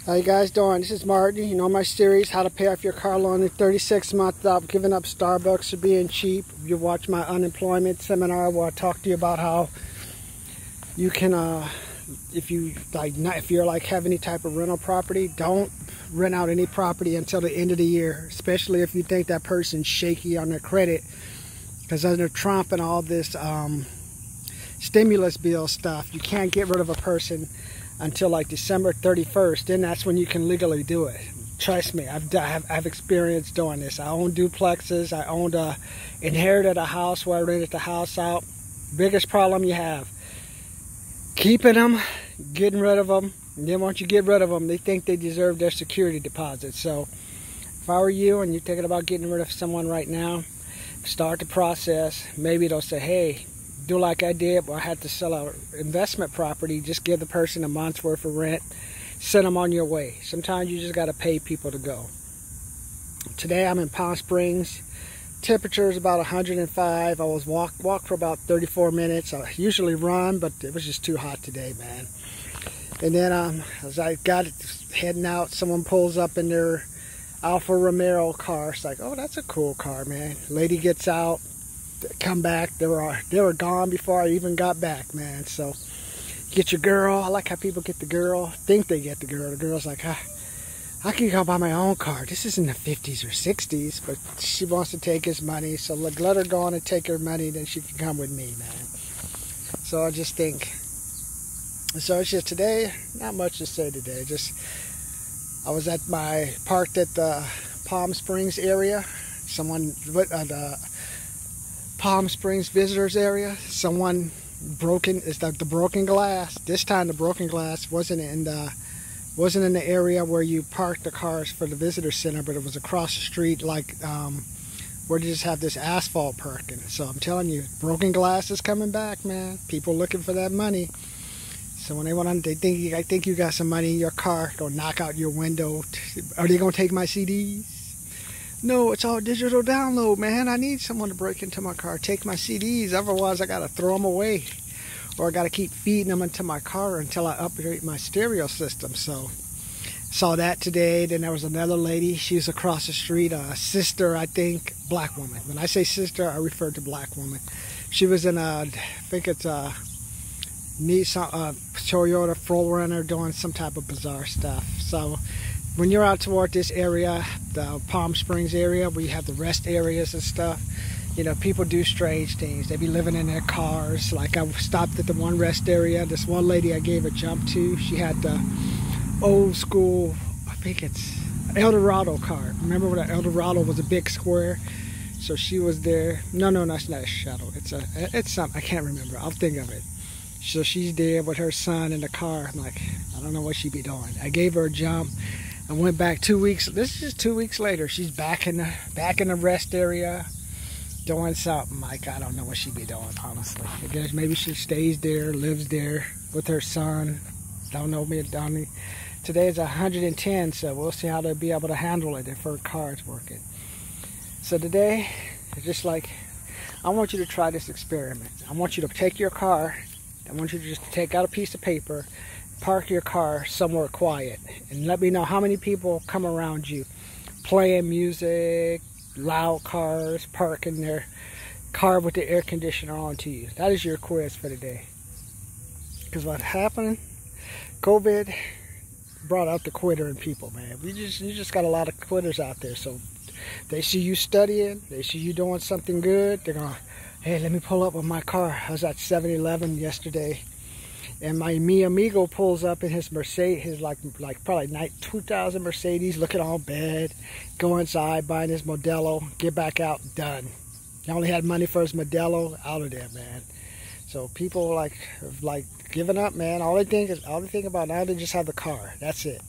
How you guys doing? This is Martin. You know my series, How to Pay Off Your Car Loan in 36 months without giving up Starbucks or being cheap. You watch my unemployment seminar where I talk to you about how you can, if you're like have any type of rental property, don't rent out any property until the end of the year, especially if you think that person's shaky on their credit. Because under Trump and all this stimulus bill stuff, you can't get rid of a person until like December 31st. Then that's when you can legally do it. Trust me, I've experienced doing this. I own duplexes. I inherited a house where I rented the house out. Biggest problem you have, keeping them, getting rid of them, and then once you get rid of them, they think they deserve their security deposit. So if I were you and you're thinking about getting rid of someone right now, start the process. Maybe they'll say, hey, do like I did, where I had to sell an investment property. Just give the person a month's worth of rent, send them on your way. Sometimes you just got to pay people to go. Today I'm in Palm Springs. Temperature is about 105. I was walk for about 34 minutes. I usually run, but it was just too hot today, man. And then as I got heading out, someone pulls up in their Alfa Romeo car. It's like, oh, that's a cool car, man. Lady gets out, come back. They were gone before I even got back, man. So get your girl. I like how people get the girl, think they get the girl. The girl's like, I can go buy my own car. This isn't the 50s or 60s, but she wants to take his money. So let her go on and take her money, then she can come with me, man. So I just think, so it's just today, not much to say today. Just, I was parked at the Palm Springs area. The Palm Springs visitors area. Someone it's like the broken glass. This time the broken glass wasn't in the area where you park the cars for the visitor center, but it was across the street, like where they just have this asphalt parking. So I'm telling you, broken glass is coming back, man. People looking for that money. So when I think you got some money in your car, go knock out your window. Are they gonna take my CDs? No, it's all digital download, man. I need someone to break into my car, take my CDs. Otherwise, I gotta throw them away, or I gotta keep feeding them into my car until I upgrade my stereo system. So saw that today. Then there was another lady. She was across the street, a sister, I think, black woman. When I say sister, I refer to black woman. She was in I think it's a Nissan, Toyota 4Runner, doing some type of bizarre stuff. So when you're out toward this area, the Palm Springs area, where you have the rest areas and stuff, you know, people do strange things. They be living in their cars. Like I stopped at the one rest area. This one lady I gave a jump to, she had the old school, I think it's Eldorado car. Remember when the Eldorado was a big square? So she was there. No, that's not a shuttle. It's something, I can't remember. I'll think of it. So she's there with her son in the car. I'm like, I don't know what she'd be doing. I gave her a jump. I went back 2 weeks. This is just 2 weeks later. She's back in the rest area doing something. Like, I don't know what she'd be doing, honestly. I guess maybe she stays there, lives there with her son. Don't know me. Today is 110, so we'll see how they'll be able to handle it if her car's working. So today, it's just like, I want you to try this experiment. I want you to take your car. I want you to just take out a piece of paper, park your car somewhere quiet, and let me know how many people come around you playing music, loud cars, parking their car with the air conditioner on to you. That is your quiz for today. Because what happened, COVID brought out the quitter in people, man. You just got a lot of quitters out there. So they see you studying, they see you doing something good, they're going, hey, let me pull up with my car. I was at 7-Eleven yesterday, and my mi amigo pulls up in his Mercedes, his like probably 2000 Mercedes, looking all bad, go inside, buying his Modelo, get back out, done. He only had money for his Modelo, out of there, man. So people like giving up, man. All they think about now, they just have the car. That's it.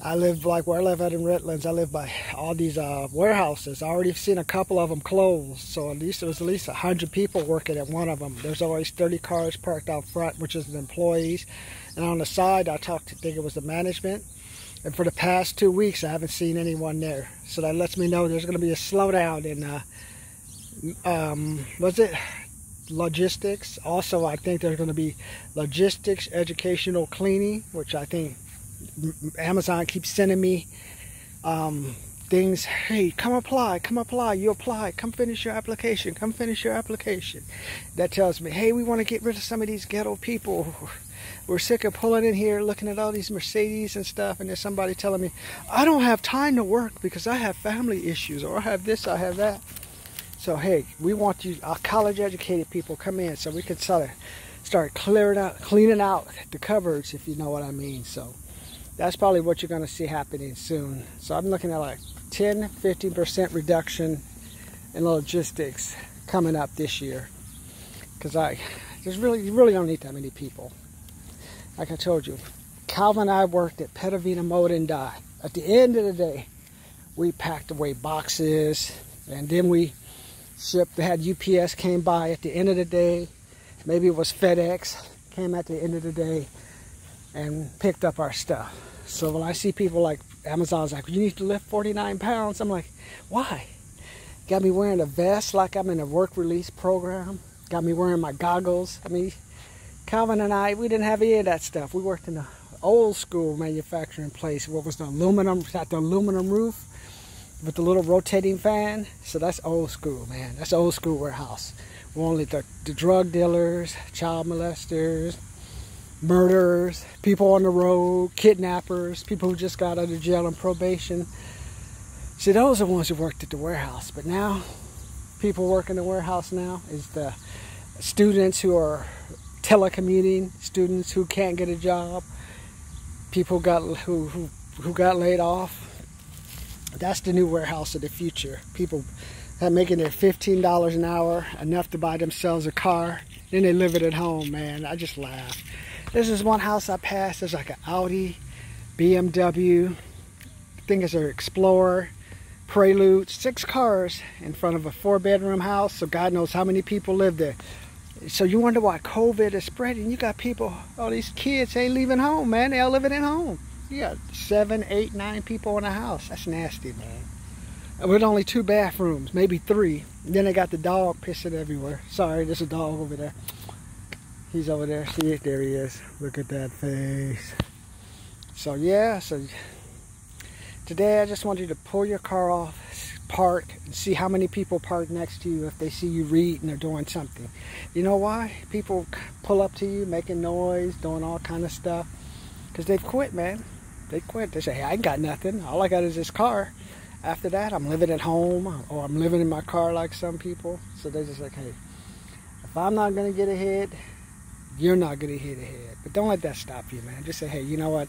I live like where I live at in Redlands. I live by all these warehouses. I already seen a couple of them closed. So there was at least 100 people working at one of them. There's always 30 cars parked out front, which is the employees. And on the side, I think it was the management. And for the past 2 weeks, I haven't seen anyone there. So that lets me know there's going to be a slowdown in, logistics. Also, I think there's going to be logistics, educational cleaning, which I think Amazon keeps sending me things. Hey, come apply, you apply, come finish your application, That tells me, hey, we want to get rid of some of these ghetto people. We're sick of pulling in here looking at all these Mercedes and stuff, and there's somebody telling me I don't have time to work because I have family issues, or I have this, I have that. So hey, we want you, our college educated people, come in so we can start cleaning out the cupboards, if you know what I mean. So that's probably what you're going to see happening soon. So I'm looking at like 10-15% reduction in logistics coming up this year, because you really don't need that many people. Like I told you, Calvin and I worked at Petavina Mold and Die. At the end of the day, we packed away boxes, and then we shipped. They had UPS came by at the end of the day. Maybe it was FedEx came at the end of the day and picked up our stuff. So when I see people like Amazon's like, you need to lift 49 pounds, I'm like, why? Got me wearing a vest like I'm in a work release program. Got me wearing my goggles. I mean, Calvin and I, we didn't have any of that stuff. We worked in an old school manufacturing place. What was the aluminum, got the aluminum roof with the little rotating fan. So that's old school, man. That's old school warehouse. We're only the drug dealers, child molesters, murderers, people on the road, kidnappers, people who just got out of jail on probation. See, those are the ones who worked at the warehouse. But now, people working in the warehouse now is the students who are telecommuting, students who can't get a job, people who got laid off. That's the new warehouse of the future. People that making their $15 an hour, enough to buy themselves a car, then they live it at home, man. I just laugh. This is one house I passed. There's like an Audi, BMW, I think it's an Explorer, Prelude, 6 cars in front of a 4-bedroom house. So God knows how many people live there. So you wonder why COVID is spreading. You got people, all these kids ain't leaving home, man. They all living at home. You got 7, 8, 9 people in a house. That's nasty, man. With only 2 bathrooms, maybe 3. Then they got the dog pissing everywhere. Sorry, there's a dog over there. He's over there. See it? There he is. Look at that face. So yeah, so today I just want you to pull your car off, park, and see how many people park next to you if they see you reading or doing something. You know why? People pull up to you, making noise, doing all kind of stuff. Because they've quit, man. They quit. They say, hey, I ain't got nothing. All I got is this car. After that, I'm living at home, or I'm living in my car like some people. So they're just like, hey, if I'm not going to get ahead, you're not going to get ahead. But don't let that stop you, man. Just say, hey, you know what?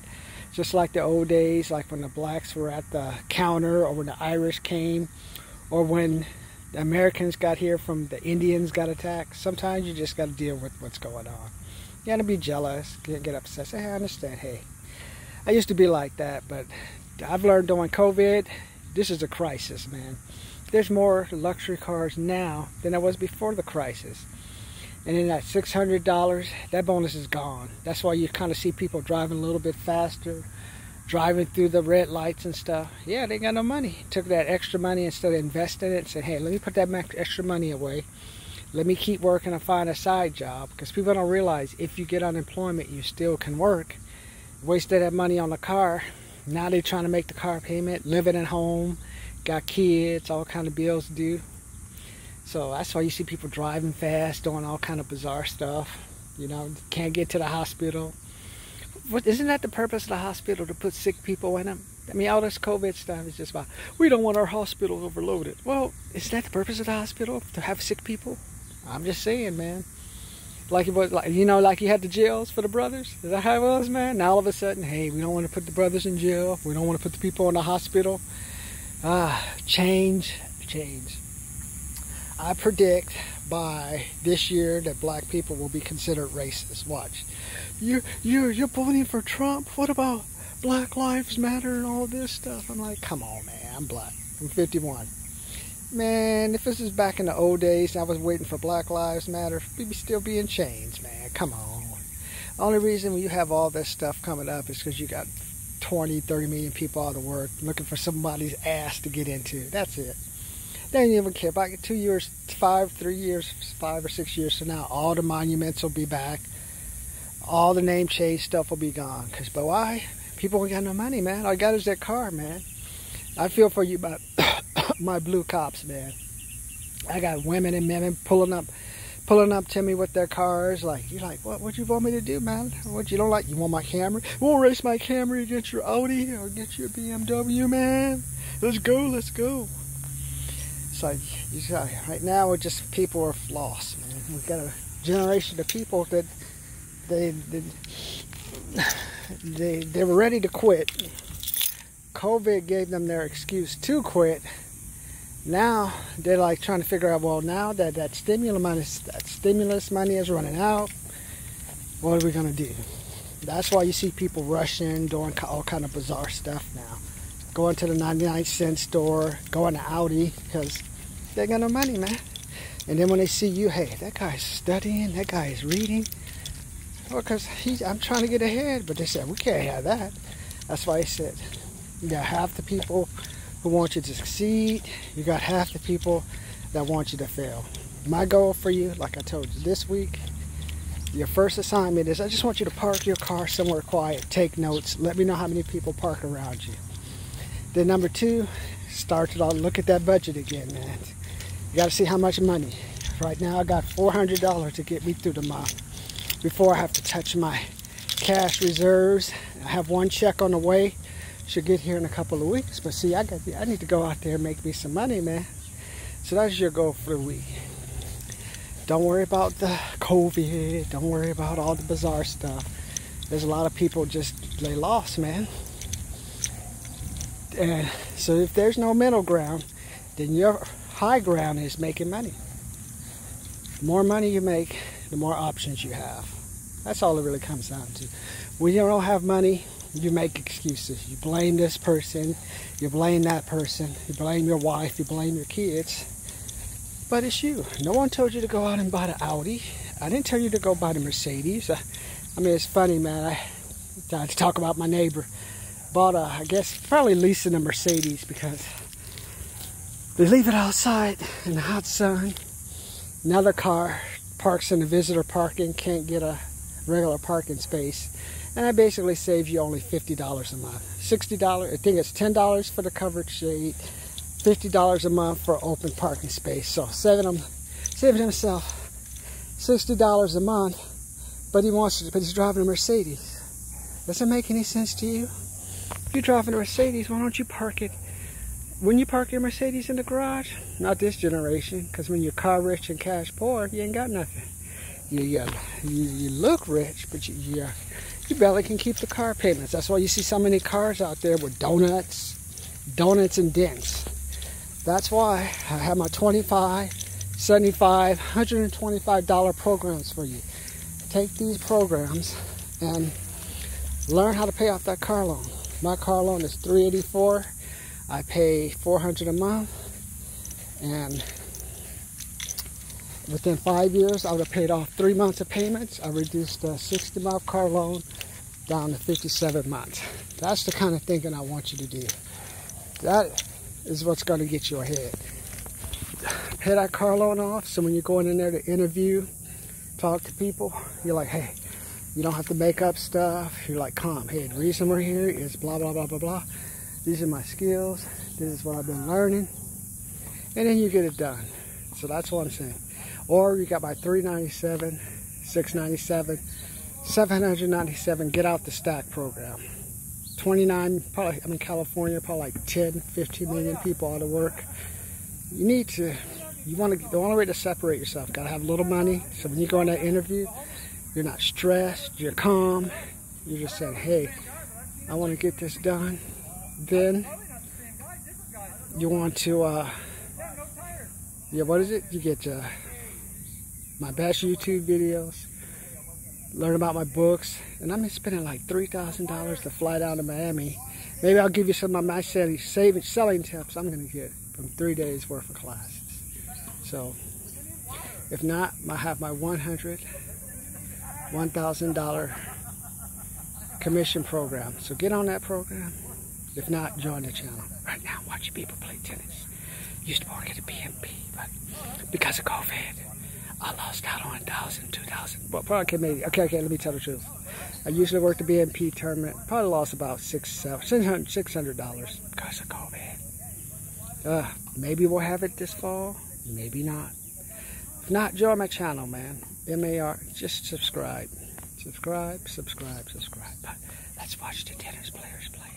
Just like the old days, like when the blacks were at the counter, or when the Irish came, or when the Americans got here from the Indians got attacked. Sometimes you just got to deal with what's going on. You got to be jealous, get upset. Say, hey, I understand. Hey, I used to be like that, but I've learned during COVID, this is a crisis, man. There's more luxury cars now than there was before the crisis. And then that $600, that bonus is gone. That's why you kind of see people driving a little bit faster, driving through the red lights and stuff. Yeah, they got no money. Took that extra money instead of investing it and said, hey, let me put that extra money away. Let me keep working and find a side job. Because people don't realize if you get unemployment, you still can work. Wasted that money on the car. Now they're trying to make the car payment, living at home, got kids, all kind of bills to do. So that's why you see people driving fast, doing all kind of bizarre stuff. You know, can't get to the hospital. Isn't that the purpose of the hospital, to put sick people in them? I mean, all this COVID stuff is just about, we don't want our hospital overloaded. Well, isn't that the purpose of the hospital, to have sick people? I'm just saying, man. Like it was, like, you know, like you had the jails for the brothers. Is that how it was, man? Now all of a sudden, hey, we don't want to put the brothers in jail. We don't want to put the people in the hospital. Change. I predict by this year that black people will be considered racist. Watch. You're voting for Trump. What about Black Lives Matter and all this stuff? I'm like, come on, man. I'm black. I'm 51. Man, if this is back in the old days and I was waiting for Black Lives Matter, we'd still be in chains, man. Come on. The only reason you have all this stuff coming up is because you got 20, 30 million people out of work looking for somebody's ass to get into. That's it. They don't even care. About 2 years, 5 or 6 years from now, all the monuments will be back. All the name change stuff will be gone. But why? People ain't got no money, man. All I got is their car, man. I feel for you about my blue cops, man. I got women and men pulling up to me with their cars. Like, you're like, what you want me to do, man? What you don't like? You want my Camry? We'll race my Camry against your Audi or against your BMW, man. Let's go, let's go. It's like, right now, we're just, people are lost, man. We've got a generation of people that they were ready to quit. COVID gave them their excuse to quit. Now they're like trying to figure out, well, now that stimulus money is running out, what are we gonna do? That's why you see people rushing, doing all kind of bizarre stuff now. Going to the 99-cent store, going to Audi, because they got no money, man. And then when they see you, hey, that guy's studying, that guy is reading. Well, because I'm trying to get ahead, but they said, we can't have that. That's why I said, you got half the people who want you to succeed, you got half the people that want you to fail. My goal for you, like I told you this week, your first assignment is I just want you to park your car somewhere quiet, take notes, let me know how many people park around you. Then number 2, start it all, look at that budget again, man. You got to see how much money. Right now I got $400 to get me through the month before I have to touch my cash reserves. I have one check on the way. Should get here in a couple of weeks, but see, I need to go out there and make me some money, man. So that's your goal for the week. Don't worry about the COVID. Don't worry about all the bizarre stuff. There's a lot of people they lost, man. And so if there's no middle ground, then your high ground is making money. The more money you make, the more options you have. That's all it really comes down to. When you don't have money, you make excuses. You blame this person, you blame that person, you blame your wife, you blame your kids. But it's you. No one told you to go out and buy the Audi. I didn't tell you to go buy the Mercedes. I mean, it's funny, man. I talk about my neighbor. Bought I guess, probably leasing a Mercedes because they leave it outside in the hot sun. Another car parks in the visitor parking, can't get a regular parking space. And I basically save you only $50 a month. $60, I think it's $10 for the covered shade, $50 a month for open parking space. So saving himself $60 a month, but he's driving a Mercedes. Does that make any sense to you? If you're driving a Mercedes, why don't you park it? When you park your Mercedes in the garage, not this generation, because when you're car rich and cash poor, you ain't got nothing. You look rich, but you barely can keep the car payments. That's why you see so many cars out there with donuts and dents. That's why I have my $25, $75, $125 programs for you. Take these programs and learn how to pay off that car loan. My car loan is $384. I pay $400 a month, and within 5 years, I would have paid off 3 months of payments. I reduced the 60-month car loan down to 57 months. That's the kind of thinking I want you to do. That is what's going to get you ahead. Pay that car loan off, so when you're going in there to interview, talk to people, you're like, hey, you don't have to make up stuff. You're like, calm. Hey, the reason we're here is blah, blah, blah, blah, blah. These are my skills. This is what I've been learning. And then you get it done. So that's what I'm saying. Or you got my $397, $697, $797 Get Out the Stack program. 29, probably, I'm in California, probably like 10, 15 million people out of work. The only way to separate yourself, gotta have a little money. So when you go in that interview, you're not stressed, you're calm. You're just saying, hey, I want to get this done. Then you want to, what is it? You get my best YouTube videos, learn about my books, and I'm spending like $3,000 to fly down to Miami. Maybe I'll give you some of my selling tips I'm going to get from 3 days worth of classes. So, if not, I have my $1,000 commission program. So get on that program. If not, join the channel. Right now, watching people play tennis. Used to work at a BNP, but because of COVID, I lost out on 1,000, 2,000. Well, probably maybe. Okay, let me tell the truth. I usually work the BNP tournament. Probably lost about $600 because of COVID. Maybe we'll have it this fall. Maybe not. If not, join my channel, man. MAR. Just subscribe. Subscribe. But let's watch the tennis players play.